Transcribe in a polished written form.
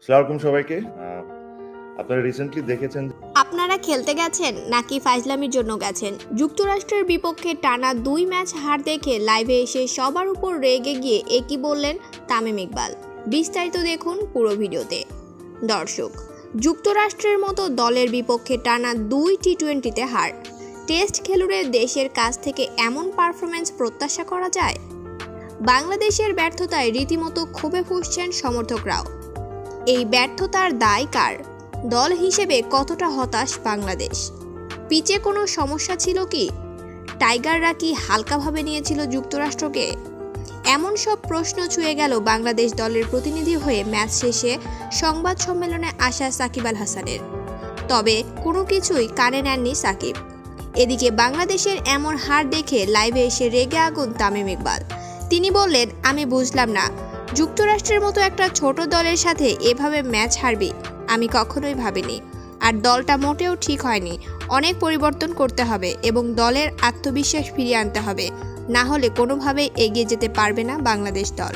আসসালামু আলাইকুম সবাইকে। আপনারা রিসেন্টলি দেখেছেন আপনারা খেলতে গেছেন নাকি ফাইজলামির জন্য গেছেন? যুক্তরাষ্ট্রের বিপক্ষে টানা 2 ম্যাচ হার দেখে লাইভে এসে সবার উপর রেগে গিয়ে একই বললেন তামিম ইকবাল। বিস্তারিত দেখুন পুরো ভিডিওতে। দর্শক, যুক্তরাষ্ট্রের মতো দলের বিপক্ষে টানা 2 টি-20তে হার। টেস্ট খেলুড়ে দেশের কাছ থেকে এমন পারফরম্যান্স প্রত্যাশা করা যায়? বাংলাদেশের ব্যর্থতায় রীতিমতো ক্ষোভে ফুঁসছেন সমর্থকরাও। এই ব্যর্থতার দায় কার? দল হিসেবে কতটা হতাশ বাংলাদেশ? পিচে কোনো সমস্যা ছিল কি? টাইগাররা কি হালকাভাবে নিয়েছিল যুক্তরাষ্ট্রকে? এমন সব প্রশ্ন ছুঁয়ে গেল বাংলাদেশ দলের প্রতিনিধি হয়ে ম্যাচ শেষে সংবাদ সম্মেলনে আসা সাকিব আল হাসানের। তবে কোনো কিছুই কানে নেননি সাকিব। এদিকে বাংলাদেশের এমন হার দেখে লাইভে এসে রেগে আগুন তামিম ইকবাল। তিনি বললেন, আমি বুঝলাম না, যুক্তরাষ্ট্রের মতো একটা ছোট দলের সাথে এভাবে ম্যাচ হারবি আমি কখনোই ভাবিনি। আর দলটা মোটেও ঠিক হয়নি। অনেক পরিবর্তন করতে হবে এবং দলের আত্মবিশ্বাস ফিরিয়ে আনতে হবে, না হলে কোনোভাবেই এগিয়ে যেতে পারবে না বাংলাদেশ দল।